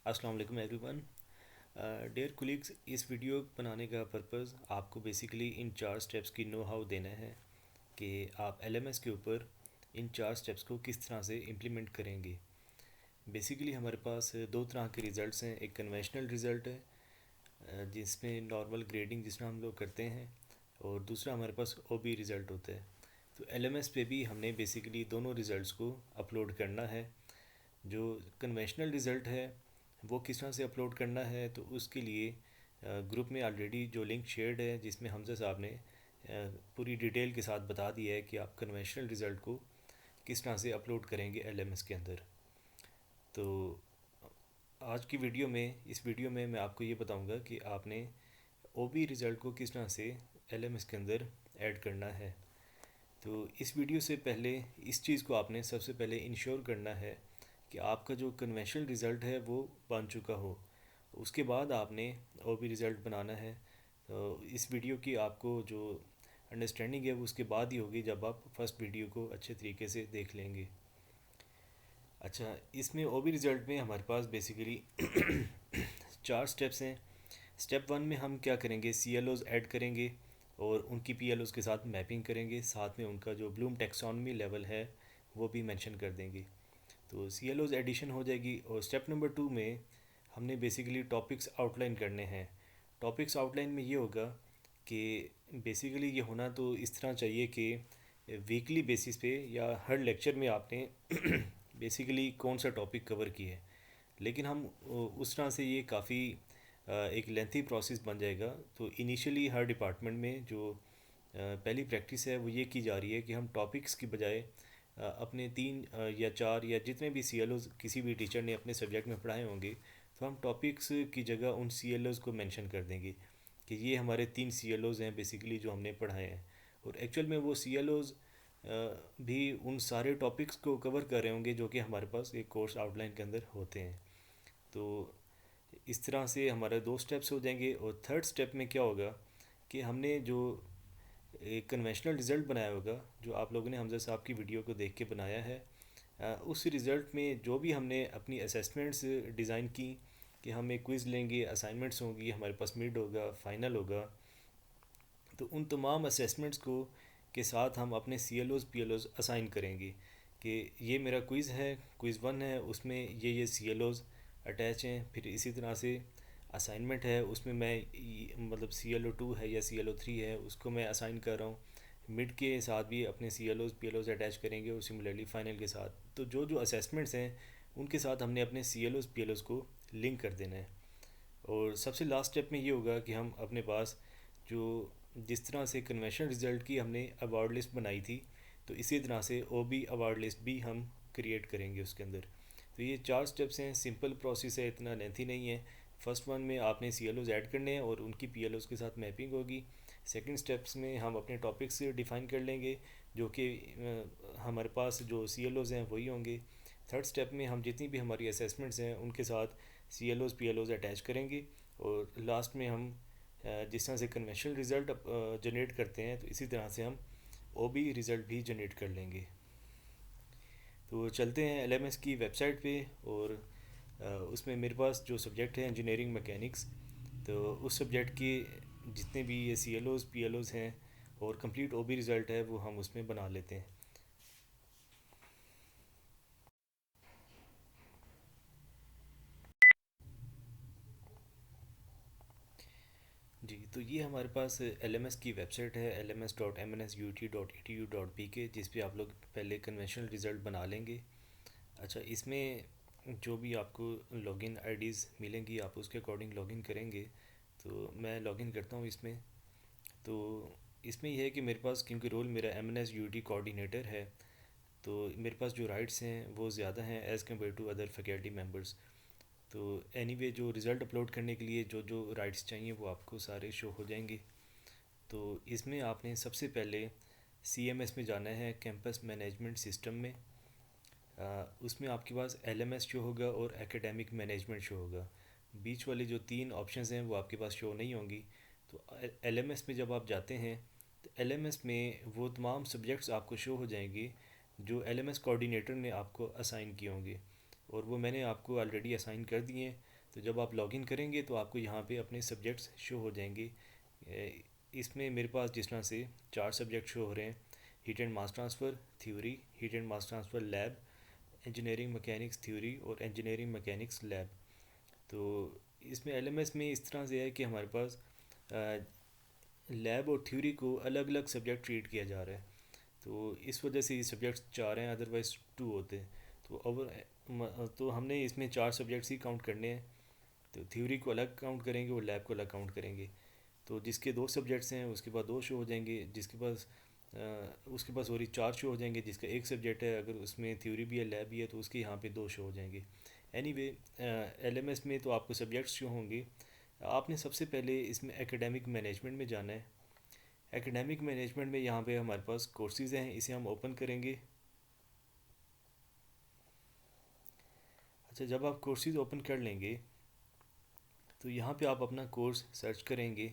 अस्सलाम वालेकुम everyone. Dear colleagues, इस वीडियो बनाने का पर्पस आपको बेसिकली इन 4 स्टेप्स की नो हाउ देना है कि आप एलएमएस के ऊपर इन 4 स्टेप्स को किस तरह से इम्प्लीमेंट करेंगे। बेसिकली हमारे पास दो तरह के रिज़ल्ट्स हैं। एक कन्वेंशनल रिज़ल्ट है जिसमें नॉर्मल ग्रेडिंग जिसमें हम लोग करते हैं, और दूसरा हमारे पास ओबी रिज़ल्ट होता है। तो एलएमएस पे भी हमने बेसिकली दोनों रिज़ल्ट्स को अपलोड करना है। जो कन्वेंशनल रिज़ल्ट है वो किस तरह से अपलोड करना है, तो उसके लिए ग्रुप में ऑलरेडी जो लिंक शेयर्ड है जिसमें हमजा साहब ने पूरी डिटेल के साथ बता दिया है कि आप कन्वेंशनल रिज़ल्ट को किस तरह से अपलोड करेंगे एलएमएस के अंदर। तो आज की वीडियो में इस वीडियो में मैं आपको ये बताऊंगा कि आपने ओबी रिज़ल्ट को किस तरह से एलएमएस के अंदर ऐड करना है। तो इस वीडियो से पहले इस चीज़ को आपने सबसे पहले इंश्योर करना है कि आपका जो कन्वेंशनल रिज़ल्ट है वो बन चुका हो। उसके बाद आपने ओबी रिज़ल्ट बनाना है। तो इस वीडियो की आपको जो अंडरस्टैंडिंग है वो उसके बाद ही होगी जब आप फर्स्ट वीडियो को अच्छे तरीके से देख लेंगे। अच्छा, इसमें ओबी रिज़ल्ट में हमारे पास बेसिकली 4 स्टेप्स हैं। स्टेप 1 में हम क्या करेंगे, सी एल ओज़ ऐड करेंगे और उनकी पी एल ओज़ के साथ मैपिंग करेंगे। साथ में उनका जो ब्लूम टेक्सोनमी लेवल है वो भी मेंशन कर देंगे। तो सी एल ओज़ एडिशन हो जाएगी। और स्टेप नंबर 2 में हमने बेसिकली टॉपिक्स आउटलाइन करने हैं। टॉपिक्स आउटलाइन में ये होगा कि बेसिकली ये होना तो इस तरह चाहिए कि वीकली बेसिस पे या हर लेक्चर में आपने बेसिकली कौन सा टॉपिक कवर किया है। लेकिन हम उस तरह से ये काफ़ी एक लेंथी प्रोसेस बन जाएगा। तो इनिशियली हर डिपार्टमेंट में जो पहली प्रैक्टिस है वो ये की जा रही है कि हम टॉपिक्स की बजाय अपने 3 या 4 या जितने भी सी एल ओज़ किसी भी टीचर ने अपने सब्जेक्ट में पढ़ाए होंगे, तो हम टॉपिक्स की जगह उन सी एल ओज़ को मेंशन कर देंगे कि ये हमारे 3 CLOs हैं बेसिकली जो हमने पढ़ाए हैं। और एक्चुअल में वो CLOs भी उन सारे टॉपिक्स को कवर कर रहे होंगे जो कि हमारे पास एक कोर्स आउटलाइन के अंदर होते हैं। तो इस तरह से हमारे 2 स्टेप्स हो जाएंगे। और थर्ड स्टेप में क्या होगा कि हमने जो एक कन्वेंशनल रिज़ल्ट बनाया होगा, जो आप लोगों ने हमजा साहब की वीडियो को देख के बनाया है, उस रिज़ल्ट में जो भी हमने अपनी असेसमेंट्स डिज़ाइन की कि हम एक क्विज़ लेंगे, असाइनमेंट्स होंगी, हमारे पास मिड होगा, फाइनल होगा, तो उन तमाम असेसमेंट्स को के साथ हम अपने C L Os P L Os assign करेंगे कि ये मेरा क्विज़ है, क्विज़ 1 है, उसमें ये सी एल ओज़ अटैच हैं। फिर इसी तरह से असाइनमेंट है, उसमें मैं मतलब CLO2 है या CLO3 है उसको मैं असाइन कर रहा हूँ। मिड के साथ भी अपने CLOs PLOs अटैच करेंगे और सिमिलरली फ़ाइनल के साथ। तो जो जो असेसमेंट्स हैं उनके साथ हमने अपने CLOs PLOs को लिंक कर देना है। और सबसे लास्ट स्टेप में ये होगा कि हम अपने पास जो जिस तरह से कन्वेंशनल रिज़ल्ट की हमने अवार्ड लिस्ट बनाई थी, तो इसी तरह से OB अवार्ड लिस्ट भी हम क्रिएट करेंगे उसके अंदर। तो ये 4 स्टेप्स हैं, सिंपल प्रोसेस है, इतना लेंथी नहीं है। फर्स्ट वन में आपने सी एल ओज़ ऐड करने हैं और उनकी पी एल ओज़ के साथ मैपिंग होगी। सेकंड स्टेप्स में हम अपने टॉपिक्स डिफ़ाइन कर लेंगे जो कि हमारे पास जो सी एल ओज़ हैं वही होंगे। थर्ड स्टेप में हम जितनी भी हमारी असेसमेंट्स हैं उनके साथ C L Os P L Os attach करेंगे। और लास्ट में हम जिस तरह से कन्वेंशनल रिज़ल्ट जनरेट करते हैं, तो इसी तरह से हम ओ बी रिज़ल्ट भी जनरेट कर लेंगे। तो चलते हैं LMS की वेबसाइट पे। और उसमें मेरे पास जो सब्जेक्ट है इंजीनियरिंग मैकेनिक्स, तो उस सब्जेक्ट के जितने भी ये C L Os P L Os हैं और कंप्लीट ओ बी रिज़ल्ट है वो हम उसमें बना लेते हैं। जी, तो ये हमारे पास LMS की वेबसाइट है lms.mnsut.edu.pk, जिस पे आप लोग पहले कन्वेंशनल रिज़ल्ट बना लेंगे। अच्छा, इसमें जो भी आपको लॉगिन आईडीज़ मिलेंगी आप उसके अकॉर्डिंग लॉगिन करेंगे। तो मैं लॉगिन करता हूँ इसमें। तो इसमें यह है कि मेरे पास क्योंकि रोल मेरा MNSUT कोऑर्डिनेटर है, तो मेरे पास जो राइट्स हैं वो ज़्यादा हैं as compared to other faculty members. तो एनीवे जो रिज़ल्ट अपलोड करने के लिए जो जो राइट्स चाहिए वो आपको सारे शो हो जाएंगे। तो इसमें आपने सबसे पहले CMS में जाना है, कैंपस मैनेजमेंट सिस्टम में। उसमें आपके पास LMS शो होगा और एकेडमिक मैनेजमेंट शो होगा। बीच वाले जो 3 ऑप्शंस हैं वो आपके पास शो नहीं होंगी। तो LMS में जब आप जाते हैं तो LMS में वो तमाम सब्जेक्ट्स आपको शो हो जाएंगे जो LMS कोऑर्डिनेटर ने आपको असाइन किए होंगे, और वो मैंने आपको ऑलरेडी असाइन कर दिए हैं। तो जब आप लॉगिन करेंगे तो आपको यहाँ पे अपने सब्जेक्ट्स शो हो जाएंगे। इसमें मेरे पास जिस तरह से 4 सब्जेक्ट शो हो रहे हैं: heat and mass transfer theory, heat and mass transfer lab, engineering mechanics theory और इंजीनियरिंग मैकेनिक्स लैब। तो इसमें एलएमएस में इस तरह से है कि हमारे पास लैब और थ्योरी को अलग अलग सब्जेक्ट ट्रीट किया जा रहा है। तो इस वजह से ये सब्जेक्ट्स 4 हैं, अदरवाइज़ 2 होते हैं। तो हमने इसमें 4 सब्जेक्ट्स ही काउंट करने हैं। तो थ्योरी को अलग काउंट करेंगे और लैब को अलग काउंट करेंगे। तो जिसके 2 सब्जेक्ट्स हैं उसके पास 2 शो हो जाएंगे, जिसके पास उसके पास और 4 शो हो जाएंगे। जिसका एक सब्जेक्ट है, अगर उसमें थ्योरी भी है लैब भी है, तो उसके यहाँ पे 2 शो हो जाएंगे। एनीवे, एलएमएस में तो आपको सब्जेक्ट्स शो होंगे। आपने सबसे पहले इसमें एकेडमिक मैनेजमेंट में जाना है। एकेडमिक मैनेजमेंट में यहाँ पे हमारे पास कोर्सेज़ हैं, इसे हम ओपन करेंगे। अच्छा, जब आप कोर्सेज़ ओपन कर लेंगे तो यहाँ पे आप अपना कोर्स सर्च करेंगे।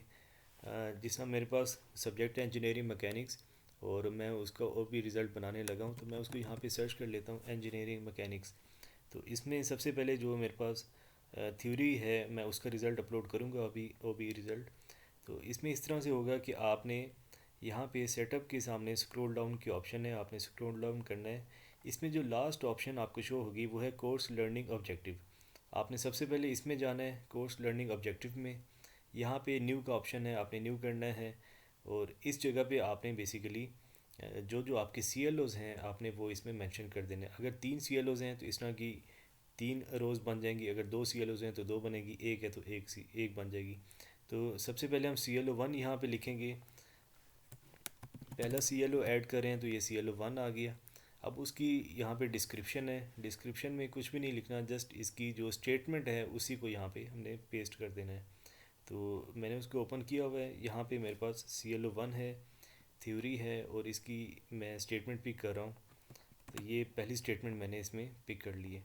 जिस तरह मेरे पास सब्जेक्ट है इंजीनियरिंग मैकेनिक्स, और मैं उसका और भी रिज़ल्ट बनाने लगा हूँ, तो मैं उसको यहाँ पे सर्च कर लेता हूँ, इंजीनियरिंग मैकेनिक्स। तो इसमें सबसे पहले जो मेरे पास थ्योरी है, मैं उसका रिज़ल्ट अपलोड करूँगा अभी ओबी रिज़ल्ट। तो इसमें इस तरह से होगा कि आपने यहाँ पे सेटअप के सामने स्क्रॉल डाउन की ऑप्शन है, आपने स्क्रॉल डाउन करना है। इसमें जो लास्ट ऑप्शन आपको शो होगी वो है कोर्स लर्निंग ऑब्जेक्टिव। आपने सबसे पहले इसमें जाना है, कोर्स लर्निंग ऑब्जेक्टिव में। यहाँ पे न्यू का ऑप्शन है, आपने न्यू करना है। और इस जगह पे आपने बेसिकली जो जो आपके सी एल ओज़ हैं आपने वो इसमें मेंशन कर देने हैं। अगर 3 सी एल ओज़ हैं तो इस तरह की 3 रोज़ बन जाएंगी, अगर 2 सी एल ओज़ हैं तो 2 बनेगी, एक है तो एक बन जाएगी। तो सबसे पहले हम सी एल ओ वन यहाँ पर लिखेंगे। पहला सी एल ओ ऐड कर रहे हैं तो ये सी एल ओ वन आ गया। अब उसकी यहाँ पे डिस्क्रिप्शन है, डिस्क्रिप्शन में कुछ भी नहीं लिखना, जस्ट इसकी जो स्टेटमेंट है उसी को यहाँ पे हमने पेस्ट कर देना है। तो मैंने उसको ओपन किया हुआ है। यहाँ पे मेरे पास सी एल ओ वन है, थ्योरी है, और इसकी मैं स्टेटमेंट पिक कर रहा हूँ। तो ये पहली स्टेटमेंट मैंने इसमें पिक कर ली है।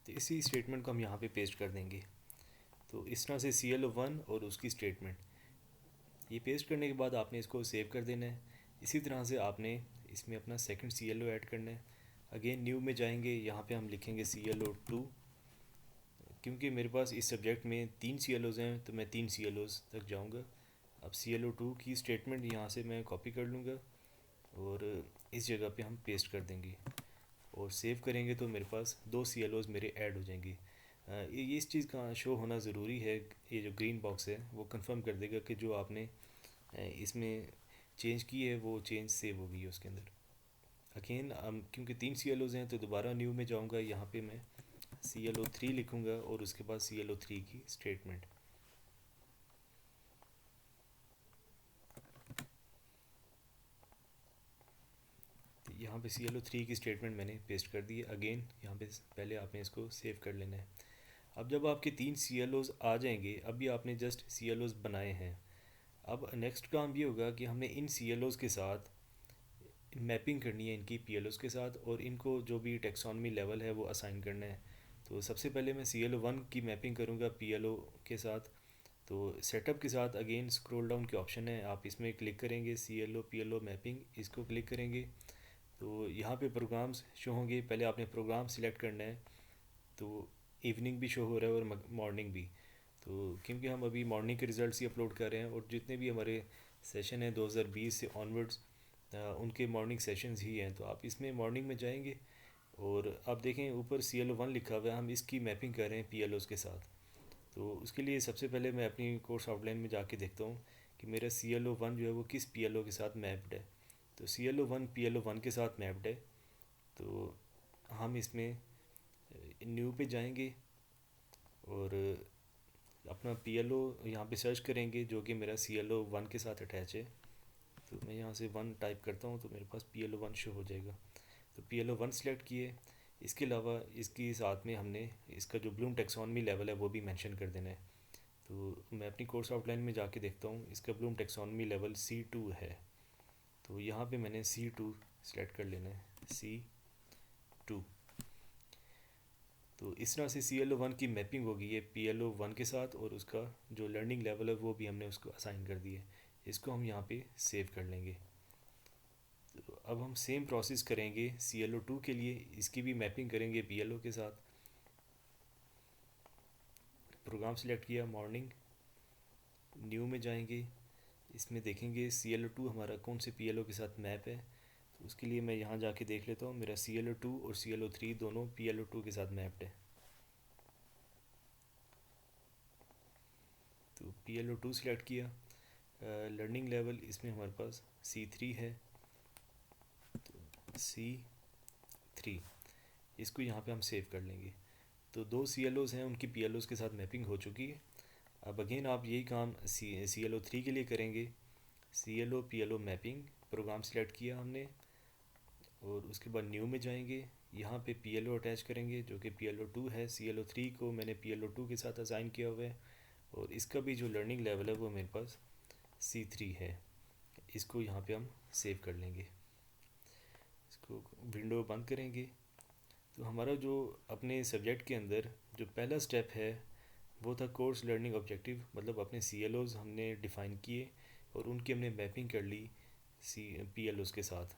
तो इसी स्टेटमेंट को हम यहाँ पे पेस्ट कर देंगे। तो इस तरह से सी एल ओ वन और उसकी स्टेटमेंट, ये पेस्ट करने के बाद आपने इसको सेव कर देना है। इसी तरह से आपने इसमें अपना second C L O add करना है। अगेन न्यू में जाएंगे, यहाँ पे हम लिखेंगे सी एल ओ टू। क्योंकि मेरे पास इस सब्जेक्ट में 3 सी एल ओज़ हैं तो मैं 3 सी एल ओज़ तक जाऊँगा। अब सी एल ओ टू की स्टेटमेंट यहाँ से मैं कॉपी कर लूँगा और इस जगह पे हम पेस्ट कर देंगे और सेव करेंगे तो मेरे पास 2 सी एल ओज़ मेरे ऐड हो जाएंगे। ये इस चीज़ का शो होना ज़रूरी है। ये जो ग्रीन बॉक्स है वो कंफर्म कर देगा कि जो आपने इसमें चेंज की है वो चेंज सेव हो गई है उसके अंदर। अगेन क्योंकि 3 सी एल ओज़ हैं तो दोबारा न्यू में जाऊँगा, यहाँ पे मैं सी एल ओ थ्री लिखूँगा और उसके बाद सी एल ओ थ्री की स्टेटमेंट। तो यहाँ पे सी एल ओ थ्री की स्टेटमेंट मैंने पेस्ट कर दी है। अगेन यहाँ पे पहले आपने इसको सेव कर लेना है। अब जब आपके 3 सी एल ओज़ आ जाएंगे, अभी आपने जस्ट सी एल ओज़ बनाए हैं। अब नेक्स्ट काम ये होगा कि हमने इन सी एल ओज़ के साथ मैपिंग करनी है इनकी पी एल ओज़ के साथ, और इनको जो भी टेक्सोनमी लेवल है वो असाइन करना है। तो सबसे पहले मैं सी एल ओ वन की मैपिंग करूँगा पी एल ओ के साथ। तो सेटअप के साथ अगेन स्क्रॉल डाउन के ऑप्शन है, आप इसमें क्लिक करेंगे, C L O P L O mapping, इसको क्लिक करेंगे तो यहाँ पे प्रोग्राम्स शो होंगे। पहले आपने प्रोग्राम सिलेक्ट करना है। तो इवनिंग भी शो हो रहा है और मॉर्निंग भी। तो क्योंकि हम अभी मॉर्निंग के रिज़ल्ट्स ही अपलोड कर रहे हैं और जितने भी हमारे सेशन हैं 2020 से ऑनवर्ड्स उनके मॉर्निंग सेशंस ही हैं, तो आप इसमें मॉर्निंग में जाएंगे और आप देखें ऊपर सी एल ओ वन लिखा हुआ है, हम इसकी मैपिंग कर रहे हैं पी एल ओज़ के साथ। तो उसके लिए सबसे पहले मैं अपनी कोर्स आउटलाइन में जाके देखता हूँ कि मेरा सी एल ओ वन जो है वो किस पी एल ओ के साथ मैप्ड है। तो C L O one P L O one के साथ मैप्ड है। तो हम इसमें न्यू पे जाएंगे और अपना पी एल ओ यहाँ पर सर्च करेंगे जो कि मेरा सी एल ओ वन के साथ अटैच है। तो मैं यहाँ से वन टाइप करता हूँ तो मेरे पास P L O one show हो जाएगा। तो P L O one select किए। इसके अलावा इसके साथ में हमने इसका जो ब्लूम टेक्सोनमी लेवल है वो भी मेंशन कर देना है। तो मैं अपनी कोर्स आउटलाइन में जाके देखता हूँ, इसका ब्लूम टेक्सोनमी लेवल C2 है। तो यहाँ पे मैंने C2 सेलेक्ट कर लेना है, C2। तो इस तरह से सी एल ओ वन की मैपिंग होगी ये पी एल ओ वन के साथ, और उसका जो लर्निंग लेवल है वो भी हमने उसको असाइन कर दिया है। इसको हम यहाँ पे सेव कर लेंगे। तो अब हम सेम प्रोसेस करेंगे ClO2 के लिए, इसकी भी मैपिंग करेंगे PLO के साथ। प्रोग्राम सेलेक्ट किया, मॉर्निंग, न्यू में जाएंगे, इसमें देखेंगे ClO2 हमारा कौन से PLO के साथ मैप है। तो उसके लिए मैं यहाँ जाके देख लेता हूँ, मेरा ClO2 और ClO3 दोनों PLO2 के साथ मैप्ड है। तो PLO2 सेलेक्ट किया, लर्निंग लेवल इसमें हमारे पास C3 है, तो C3 इसको यहाँ पे हम सेव कर लेंगे। तो दो CLOs हैं, उनकी PLOs के साथ मैपिंग हो चुकी है। अब अगेन आप यही काम ClO3 के लिए करेंगे। ClO PLO mapping, program select किया हमने, और उसके बाद न्यू में जाएंगे, यहाँ पे PLO अटैच करेंगे जो कि PLO2 है। ClO3 को मैंने PLO2 के साथ असाइन किया हुआ है, और इसका भी जो लर्निंग लेवल है वो मेरे पास C3 है। इसको यहाँ पे हम सेव कर लेंगे, इसको विंडो बंद करेंगे। तो हमारा जो अपने सब्जेक्ट के अंदर जो पहला स्टेप है वो था कोर्स लर्निंग ऑब्जेक्टिव, मतलब अपने CLOs हमने डिफ़ाइन किए और उनकी हमने मैपिंग कर ली PLOs के साथ।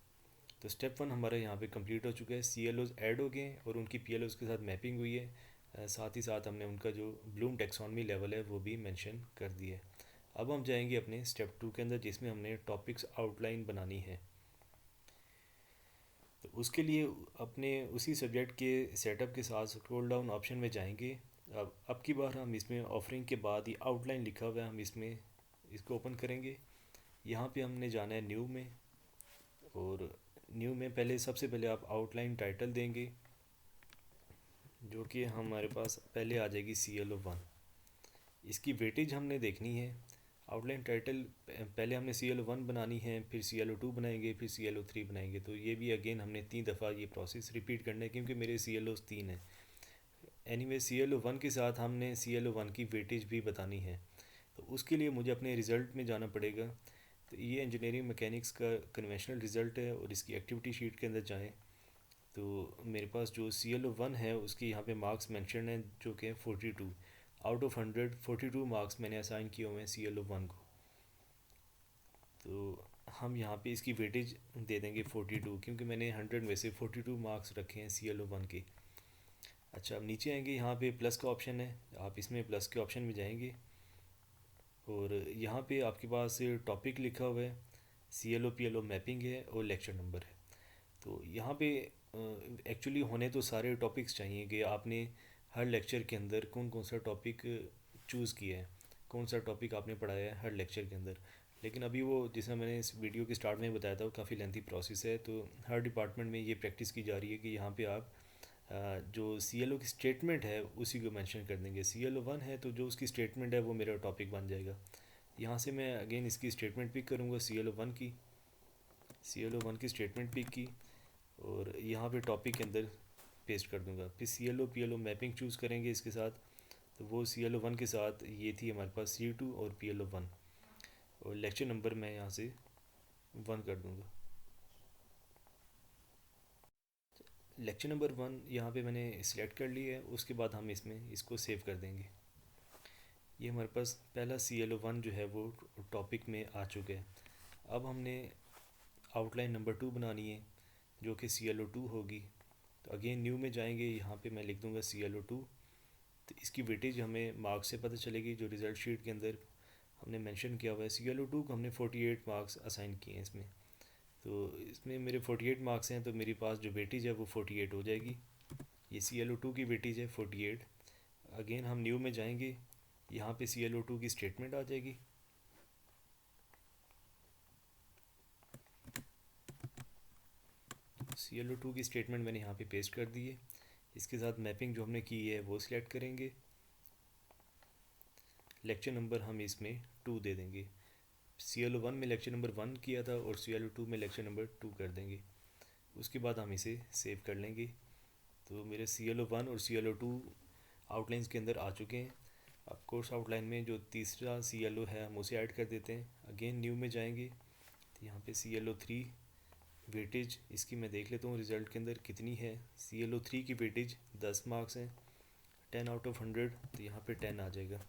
तो स्टेप 1 हमारा यहाँ पे कंप्लीट हो चुका है, CLOs ऐड हो गए और उनकी PLOs के साथ मैपिंग हुई है। साथ ही साथ हमने उनका जो ब्लूम टेक्सोनमी लेवल है वो भी मेंशन कर दिया है। अब हम जाएंगे अपने स्टेप 2 के अंदर, जिसमें हमने टॉपिक्स आउटलाइन बनानी है। तो उसके लिए अपने उसी सब्जेक्ट के सेटअप के साथ स्क्रॉल डाउन ऑप्शन में जाएंगे। अब की बार हम इसमें ऑफरिंग के बाद ही आउटलाइन लिखा हुआ है, हम इसमें इसको ओपन करेंगे। यहाँ पे हमने जाना है न्यू में, और न्यू में पहले सबसे पहले आप आउटलाइन टाइटल देंगे, जो कि हमारे पास पहले आ जाएगी ClO1। इसकी वेटेज हमने देखनी है। आउटलाइन टाइटल पहले हमने ClO1 बनानी है, फिर ClO2 बनाएंगे, फिर ClO3 बनाएंगे। तो ये भी अगेन हमने 3 दफ़ा ये प्रोसेस रिपीट करना है, क्योंकि मेरे CLOs 3 हैं। एनीवे ClO1 के साथ हमने ClO1 की वेटेज भी बतानी है। तो उसके लिए मुझे अपने रिज़ल्ट में जाना पड़ेगा। तो ये इंजीनियरिंग मैकेनिक्स का कन्वेंशनल रिज़ल्ट है, और इसकी एक्टिविटी शीट के अंदर जाएँ तो मेरे पास जो ClO1 है उसके यहाँ पे मार्क्स मेंशन हैं, जो कि 42 आउट ऑफ 100 42 मार्क्स मैंने असाइन किए हुए हैं ClO1 को। तो हम यहाँ पे इसकी वेटेज दे देंगे 42, क्योंकि मैंने 100 में से 42 मार्क्स रखे हैं ClO1 के। अच्छा, अब नीचे आएंगे, यहाँ पे प्लस का ऑप्शन है, आप इसमें प्लस के ऑप्शन में जाएंगे, और यहाँ पे आपके पास टॉपिक लिखा हुआ है, ClO PLO मैपिंग है और लेक्चर नंबर है। तो यहाँ पे एक्चुअली होने तो सारे टॉपिक्स चाहिए कि आपने हर लेक्चर के अंदर कौन कौन सा टॉपिक चूज़ किया है, कौन सा टॉपिक आपने पढ़ाया है हर लेक्चर के अंदर। लेकिन अभी वो, जैसा मैंने इस वीडियो के स्टार्ट में बताया था, वो काफ़ी लेंथी प्रोसेस है। तो हर डिपार्टमेंट में ये प्रैक्टिस की जा रही है कि यहाँ पे आप जो ClO की स्टेटमेंट है उसी को मेंशन कर देंगे। ClO1 है तो जो उसकी स्टेटमेंट है वो मेरा टॉपिक बन जाएगा। यहाँ से मैं अगेन इसकी स्टेटमेंट पिक करूँगा, ClO1 की स्टेटमेंट पिक की, और यहाँ पे टॉपिक के अंदर पेस्ट कर दूंगा। फिर ClO PLO मैपिंग चूज़ करेंगे इसके साथ। तो वो ClO1 के साथ ये थी हमारे पास C2 और PLO1, और लेक्चर नंबर मैं यहाँ से 1 कर दूंगा। लेक्चर नंबर 1 यहाँ पे मैंने सिलेक्ट कर लिया है। उसके बाद हम इसमें इसको सेव कर देंगे। ये हमारे पास पहला ClO1 जो है वो टॉपिक में आ चुका है। अब हमने आउटलाइन नंबर 2 बनानी है, जो कि ClO2 होगी। तो अगेन न्यू में जाएंगे, यहाँ पे मैं लिख दूँगा ClO2। तो इसकी वेटेज हमें मार्क्स से पता चलेगी, जो रिज़ल्ट शीट के अंदर हमने मेंशन किया हुआ है। ClO2 को हमने 48 मार्क्स असाइन किए हैं इसमें। तो इसमें मेरे 48 मार्क्स हैं, तो मेरे पास जो वेटेज है वो 48 हो जाएगी। ये ClO2 की वेटेज है 48। अगेन हम न्यू में जाएंगे, यहाँ पे ClO2 की स्टेटमेंट आ जाएगी। ClO2 की स्टेटमेंट मैंने यहाँ पे पेस्ट कर दी है। इसके साथ मैपिंग जो हमने की है वो सिलेक्ट करेंगे। लेक्चर नंबर हम इसमें 2 दे देंगे। ClO1 में लेक्चर नंबर 1 किया था, और ClO2 में लेक्चर नंबर 2 कर देंगे। उसके बाद हम इसे सेव कर लेंगे। तो मेरे ClO1 और ClO2 आउटलाइंस के अंदर आ चुके हैं। अब कोर्स आउटलाइन में जो तीसरा ClO है हम उसे ऐड कर देते हैं। अगेन न्यू में जाएंगे, तो यहाँ पे ClO3 वेटेज इसकी मैं देख लेता हूँ रिज़ल्ट के अंदर कितनी है। ClO3 की वेटेज 10 मार्क्स हैं, 10 आउट ऑफ 100, तो यहाँ पे 10 आ जाएगा।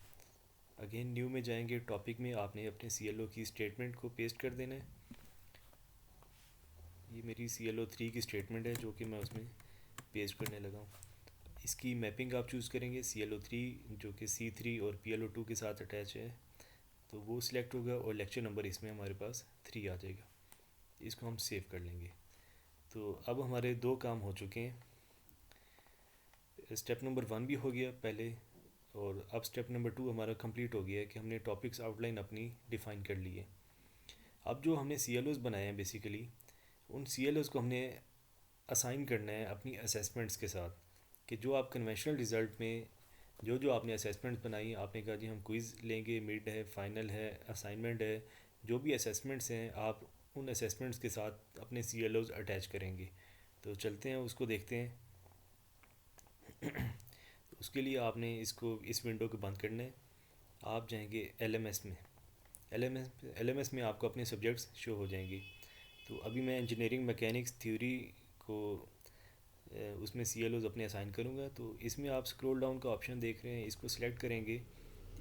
अगेन न्यू में जाएंगे, टॉपिक में आपने अपने CLO की स्टेटमेंट को पेस्ट कर देना है। ये मेरी CLO 3 की स्टेटमेंट है जो कि मैं उसमें पेस्ट करने लगा हूँ। इसकी मैपिंग आप चूज़ करेंगे CLO 3 जो कि C3 और PLO 2 के साथ अटैच है, तो वो सिलेक्ट होगा और लेक्चर नंबर इसमें हमारे पास 3 आ जाएगा। इसको हम सेव कर लेंगे। तो अब हमारे 2 काम हो चुके हैं। स्टेप नंबर 1 भी हो गया पहले, और अब स्टेप नंबर 2 हमारा कंप्लीट हो गया है कि हमने टॉपिक्स आउटलाइन अपनी डिफ़ाइन कर ली है। अब जो हमने CLOs बनाए हैं बेसिकली, उन CLOs को हमने असाइन करना है अपनी असेसमेंट्स के साथ, कि जो आप कन्वेंशनल रिज़ल्ट में जो जो आपने असेसमेंट्स बनाई, आपने कहा जी हम क्विज़ लेंगे, मिड है, फाइनल है, असाइनमेंट है, जो भी असेसमेंट्स हैं आप उन असेसमेंट्स के साथ अपने CLOs अटैच करेंगे। तो चलते हैं उसको देखते हैं। तो उसके लिए आपने इसको इस विंडो को बंद करना है। आप जाएंगे LMS में। LMS में आपको अपने सब्जेक्ट्स शो हो जाएंगे। तो अभी मैं इंजीनियरिंग मैकेनिक्स थ्योरी को उसमें CLOs अपने असाइन करूँगा। तो इसमें आप स्क्रॉल डाउन का ऑप्शन देख रहे हैं, इसको सिलेक्ट करेंगे।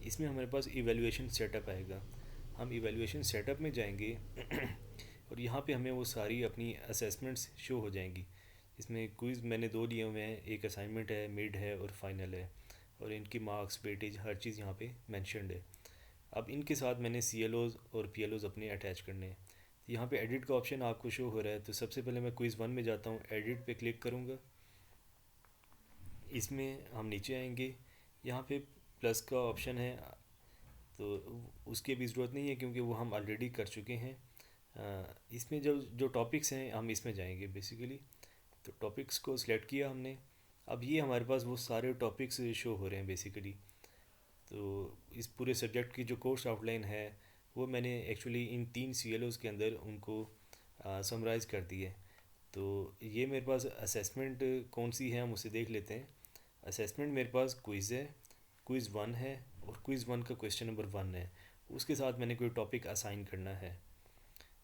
इसमें हमारे पास इवैल्यूएशन सेटअप आएगा। हम इवैल्यूएशन सेटअप में जाएंगे और यहाँ पे हमें वो सारी अपनी असेसमेंट्स शो हो जाएंगी। इसमें क्विज़ मैंने 2 लिए हुए हैं, एक असाइनमेंट है, मिड है और फाइनल है, और इनकी मार्क्स, वेटेज, हर चीज़ यहाँ पे मेंशन्ड है। अब इनके साथ मैंने CLOs और PLOs अपने अटैच करने हैं। यहाँ पे एडिट का ऑप्शन आपको शो हो रहा है, तो सबसे पहले मैं क्विज़ 1 में जाता हूँ, एडिट पे क्लिक करूँगा। इसमें हम नीचे आएंगे, यहाँ पे प्लस का ऑप्शन है, तो उसकी भी ज़रूरत नहीं है क्योंकि वो हम ऑलरेडी कर चुके हैं। इसमें जो जो टॉपिक्स हैं हम इसमें जाएंगे बेसिकली। तो टॉपिक्स को सिलेक्ट किया हमने। अब ये हमारे पास वो सारे टॉपिक्स शो हो रहे हैं बेसिकली। तो इस पूरे सब्जेक्ट की जो कोर्स आउटलाइन है वो मैंने एक्चुअली इन 3 CLOs के अंदर उनको समराइज़ कर दी है। तो ये मेरे पास असेसमेंट कौन सी है हम उसे देख लेते हैं। असेसमेंट मेरे पास क्विज़ है, क्विज़ 1 है, और क्विज़ 1 का क्वेश्चन नंबर 1 है। उसके साथ मैंने कोई टॉपिक असाइन करना है।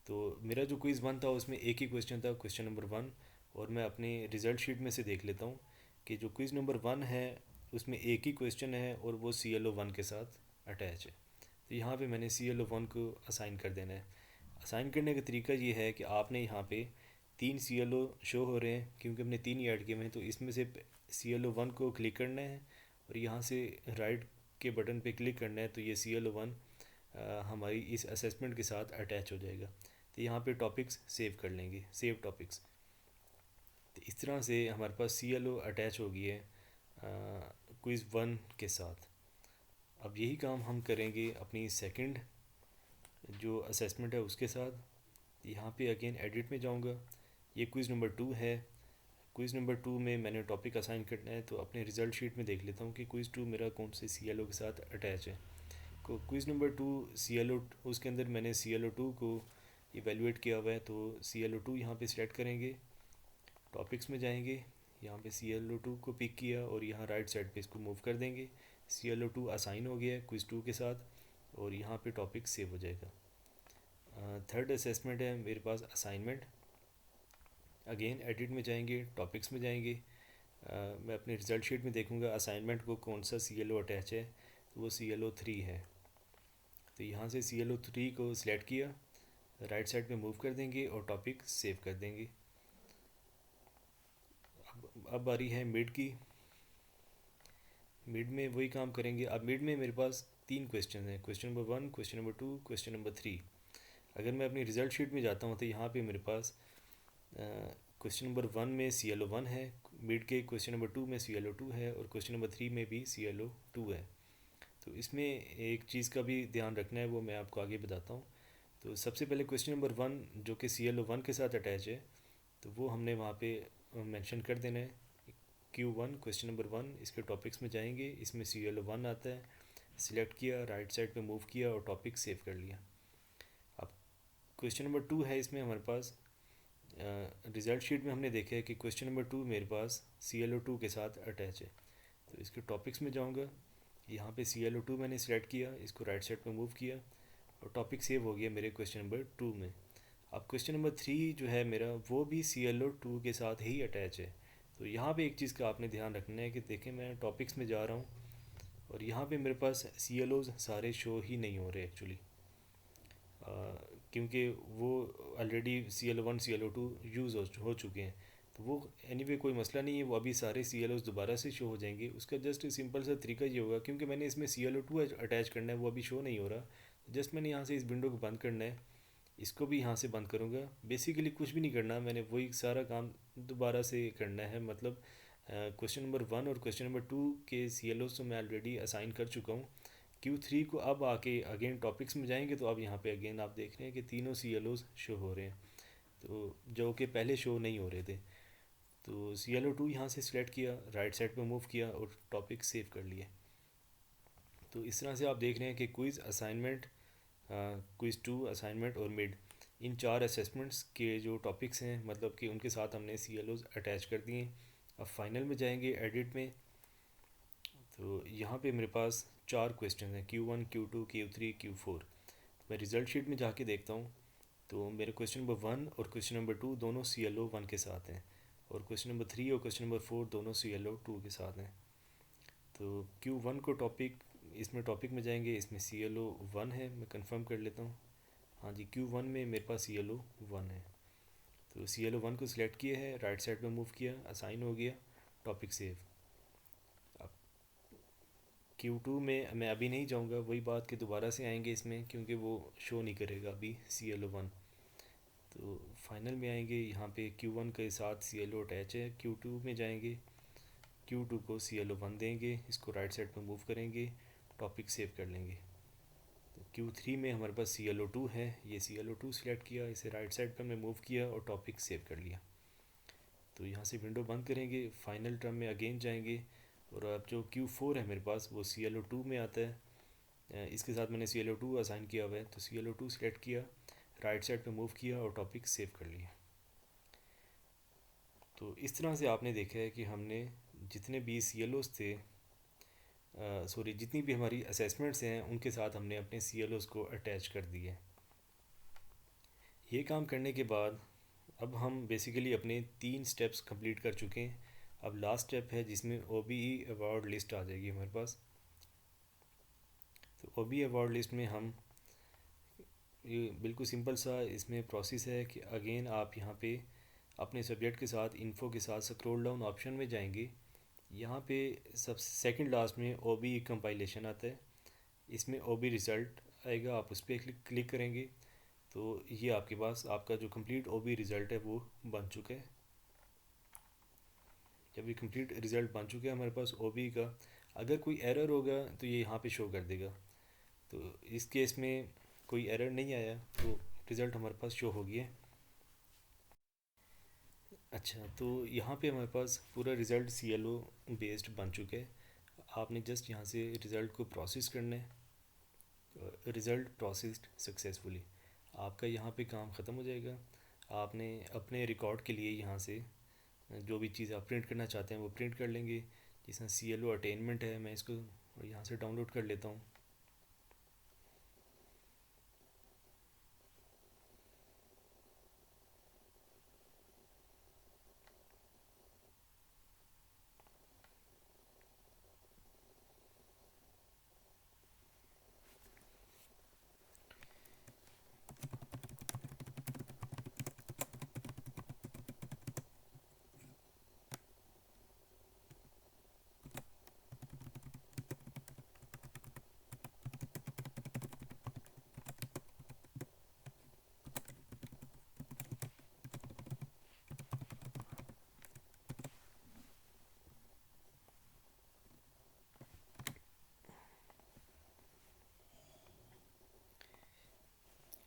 तो मेरा जो क्विज़ 1 था उसमें एक ही क्वेश्चन था, क्वेश्चन नंबर 1। और मैं अपने रिज़ल्ट शीट में से देख लेता हूँ कि जो क्विज़ नंबर 1 है उसमें एक ही क्वेश्चन है और वो CLO 1 के साथ अटैच है। तो यहाँ पे मैंने CLO 1 को असाइन कर देना है। असाइन करने का तरीका ये है कि आपने यहाँ पे 3 CLO शो हो रहे हैं क्योंकि हमने 3 ही ऐड किए हुए हैं, तो इसमें से CLO 1 को क्लिक करना है और यहाँ से राइट के बटन पे क्लिक करना है, तो ये CLO 1 हमारी इस असेसमेंट के साथ अटैच हो जाएगा। तो यहाँ पे टॉपिक्स सेव कर लेंगे, सेव टॉपिक्स। तो इस तरह से हमारे पास CLO अटैच हो गई है क्विज़ 1 के साथ। अब यही काम हम करेंगे अपनी सेकंड जो असेसमेंट है उसके साथ। यहाँ पे अगेन एडिट में जाऊँगा, ये क्विज़ नंबर 2 है। क्विज़ नंबर 2 में मैंने टॉपिक असाइन करना है, तो अपने रिज़ल्ट शीट में देख लेता हूँ कि क्विज़ 2 मेरा कौन से CLO के साथ अटैच है। को क्विज़ नंबर 2 CLO, उसके अंदर मैंने CLO 2 को इवेलुएट किया हुआ है, तो CLO 2 यहाँ पे सिलेक्ट करेंगे, टॉपिक्स में जाएंगे, यहाँ पे CLO 2 को पिक किया और यहाँ राइट साइड पे इसको मूव कर देंगे। CLO 2 असाइन हो गया है क्विज़ 2 के साथ और यहाँ पे टॉपिक सेव हो जाएगा। थर्ड असेसमेंट है मेरे पास असाइनमेंट। अगेन एडिट में जाएंगे, टॉपिक्स में जाएंगे, मैं अपने रिज़ल्ट शीट में देखूंगा असाइनमेंट को कौन सा CLO अटैच है, तो वो CLO 3 है। तो यहाँ से CLO 3 को सिलेक्ट किया, राइट साइड पे मूव कर देंगे और टॉपिक सेव कर देंगे। अब बारी है मिड की। मिड में वही काम करेंगे। अब मिड में मेरे पास 3 क्वेश्चन हैं, question number 1, question number 2, question number 3। अगर मैं अपनी रिज़ल्ट शीट में जाता हूँ तो यहाँ पे मेरे पास क्वेश्चन नंबर 1 में CLO 1 है, मिड के क्वेश्चन नंबर 2 में CLO 2 है और क्वेश्चन नंबर 3 में भी CLO 2 है। तो इसमें एक चीज़ का भी ध्यान रखना है, वो मैं आपको आगे बताता हूँ। तो सबसे पहले क्वेश्चन नंबर 1 जो कि CLO 1 के साथ अटैच है, तो वो हमने वहाँ पे मेंशन कर देना है, Q1 क्वेश्चन नंबर 1। इसके टॉपिक्स में जाएंगे, इसमें CLO 1 आता है, सिलेक्ट किया, राइट साइड पे मूव किया और टॉपिक सेव कर लिया। अब क्वेश्चन नंबर 2 है, इसमें हमारे पास रिज़ल्ट शीट में हमने देखा है कि क्वेश्चन नंबर 2 मेरे पास CLO 2 के साथ अटैच है। तो इसके टॉपिक्स में जाऊंगा, यहाँ पे CLO 2 मैंने सिलेक्ट किया, इसको राइट साइड पे मूव किया और टॉपिक सेव हो गया मेरे क्वेश्चन नंबर 2 में। अब क्वेश्चन नंबर 3 जो है मेरा, वो भी CLO 2 के साथ ही अटैच है। तो यहाँ पे एक चीज़ का आपने ध्यान रखना है कि देखें मैं टॉपिक्स में जा रहा हूँ और यहाँ पे मेरे पास सी एल ओज़ सारे शो ही नहीं हो रहे एक्चुअली, क्योंकि वो already C L one C L O two use हो चुके हैं। तो वो एनीवे कोई मसला नहीं है, वो अभी सारे सी एल ओज़ दोबारा से शो हो जाएंगे। उसका जस्ट सिंपल सा तरीका ये होगा, क्योंकि मैंने इसमें C L O two attach करना है, वो अभी शो नहीं हो रहा। जस्ट मैंने यहाँ से इस विंडो को बंद करना है, इसको भी यहाँ से बंद करूँगा। बेसिकली कुछ भी नहीं करना, मैंने वही सारा काम दोबारा से करना है। मतलब क्वेश्चन नंबर वन और क्वेश्चन नंबर टू के सी एल ओज़ तो मैं ऑलरेडी असाइन कर चुका हूँ। Q3 को अब आके अगेन टॉपिक्स में जाएंगे, तो अब यहाँ पे अगेन आप देख रहे हैं कि तीनों सी एल ओज़ शो हो रहे हैं, तो जो कि पहले शो नहीं हो रहे थे। तो सी एल ओ टू यहाँ से सिलेक्ट किया, राइट साइड पे मूव किया और टॉपिक सेव कर लिए। तो इस तरह से आप देख रहे हैं कि quiz, assignment, quiz two, assignment और मिड, इन चार असेसमेंट्स के जो टॉपिक्स हैं, मतलब कि उनके साथ हमने सी एल ओज़ अटैच कर दिए हैं। अब फाइनल में जाएंगे एडिट में, तो यहाँ पे मेरे पास चार क्वेश्चन हैं, Q1, Q2, Q3, Q4। मैं रिज़ल्ट शीट में जाके देखता हूँ, तो मेरे क्वेश्चन नंबर वन और क्वेश्चन नंबर टू दोनों सी एल ओ वन के साथ हैं, और क्वेश्चन नंबर थ्री और क्वेश्चन नंबर फोर दोनों सी एल ओ टू के साथ हैं। तो Q1 को टॉपिक, इसमें टॉपिक में जाएंगे, इसमें सी एल ओ वन है, मैं कंफर्म कर लेता हूँ। हाँ जी, Q1 में मेरे पास सी एल ओ वन है। तो सी एल ओ वन को सिलेक्ट किया है, राइट साइड पे मूव किया, असाइन हो गया, टॉपिक सेव। अब Q2 में मैं अभी नहीं जाऊँगा, वही बात कि दोबारा से आएंगे इसमें, क्योंकि वो शो नहीं करेगा अभी सी एल ओ वन। तो फाइनल में आएंगे, यहाँ पे Q1 के साथ सी एल ओ अटैच है। Q2 में जाएंगे, Q2 को सी एल ओ वन देंगे, इसको राइट साइड पर मूव करेंगे, टॉपिक सेव कर लेंगे। तो Q3 में हमारे पास सी एल ओ टू है, ये C L O two select किया, इसे राइट साइड पर मैं मूव किया और टॉपिक सेव कर लिया। तो यहाँ से विंडो बंद करेंगे, फाइनल टर्म में अगेन जाएंगे, और अब जो Q4 है मेरे पास वो सी एल ओ टू में आता है। इसके साथ मैंने C L O two assign किया हुआ है, तो C L O two select किया, राइट साइड पे मूव किया और टॉपिक सेव कर लिया। तो इस तरह से आपने देखा है कि हमने जितने भी सी एल ओज़ थे, सॉरी, जितनी भी हमारी असेसमेंट्स हैं, उनके साथ हमने अपने सी एल ओज़ को अटैच कर दिए। ये काम करने के बाद अब हम बेसिकली अपने तीन स्टेप्स कंप्लीट कर चुके हैं। अब लास्ट स्टेप है जिसमें O B E award list आ जाएगी हमारे पास। तो ओ बी अवार्ड लिस्ट में हम, ये बिल्कुल सिंपल सा इसमें प्रोसेस है कि अगेन आप यहाँ पे अपने सब्जेक्ट के साथ इन्फो के साथ स्क्रॉल डाउन ऑप्शन में जाएंगे। यहाँ पे सब सेकंड लास्ट में ओ बी कंपाइलेशन आता है, इसमें ओ बी रिज़ल्ट आएगा, आप उस पर क्लिक करेंगे, तो ये आपके पास आपका जो कंप्लीट ओ बी रिज़ल्ट है वो बन चुका है। जब ये कंप्लीट रिज़ल्ट बन चुका है हमारे पास ओ बी का, अगर कोई एरर होगा तो ये यहाँ पे शो कर देगा। तो इस केस में कोई एरर नहीं आया, तो रिज़ल्ट हमारे पास शो हो गया है। अच्छा, तो यहाँ पे हमारे पास पूरा result C L O based बन चुका है। आपने जस्ट यहाँ से रिज़ल्ट को प्रोसेस करना है, रिज़ल्ट प्रोसेस्ड सक्सेसफुली, आपका यहाँ पे काम ख़त्म हो जाएगा। आपने अपने रिकॉर्ड के लिए यहाँ से जो भी चीज़ आप प्रिंट करना चाहते हैं वो प्रिंट कर लेंगे। जिसमें सी एल ओ अटेनमेंट है, मैं इसको यहाँ से डाउनलोड कर लेता हूँ।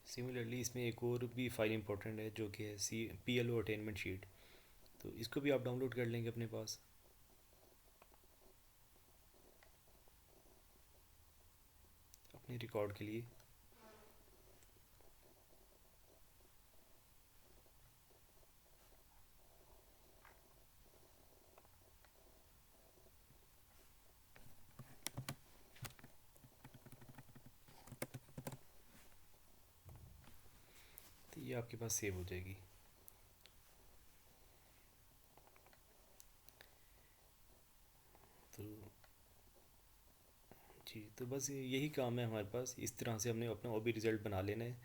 सिमिलरली इसमें एक और भी फाइल इंपॉर्टेंट है जो कि है C P L O attainment sheet, तो इसको भी आप डाउनलोड कर लेंगे अपने पास अपने रिकॉर्ड के लिए। तो ये आपके पास सेव हो जाएगी। तो जी, तो बस यही काम है हमारे पास। इस तरह से हमने अपना ओबी रिज़ल्ट बना लेना है,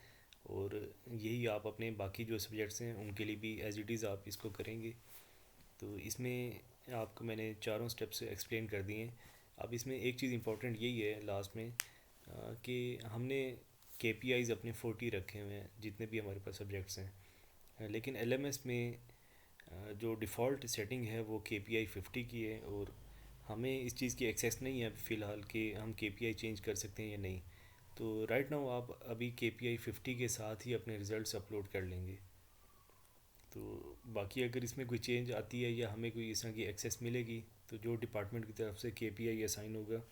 और यही आप अपने बाकी जो सब्जेक्ट्स हैं उनके लिए भी एज इट इज़ आप इसको करेंगे। तो इसमें आपको मैंने चारों स्टेप्स एक्सप्लेन कर दिए हैं। अब इसमें एक चीज़ इंपॉर्टेंट यही है लास्ट में, कि हमने केपीआईज़ अपने 40 रखे हुए हैं जितने भी हमारे पास सब्जेक्ट्स हैं। लेकिन एलएमएस में जो डिफ़ॉल्ट सेटिंग है वो केपीआई 50 की है, और हमें इस चीज़ की एक्सेस नहीं है फ़िलहाल कि हम केपीआई चेंज कर सकते हैं या नहीं। तो राइट नाउ आप अभी केपीआई 50 के साथ ही अपने रिज़ल्ट्स अपलोड कर लेंगे। तो बाकी अगर इसमें कोई चेंज आती है या हमें कोई इस तरह की एक्सेस मिलेगी, तो जो डिपार्टमेंट की तरफ से केपीआई असाइन होगा,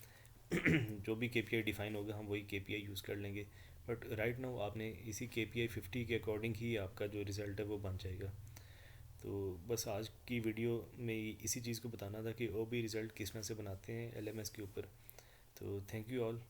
जो भी केपीआई डिफ़ाइन होगा, हम वही केपीआई यूज़ कर लेंगे। बट राइट नाउ आपने इसी केपीआई 50 के अकॉर्डिंग ही आपका जो रिज़ल्ट है वो बन जाएगा। तो बस आज की वीडियो में इसी चीज़ को बताना था कि ओ बी रिज़ल्ट किस तरह से बनाते हैं एलएमएस के ऊपर। तो थैंक यू ऑल।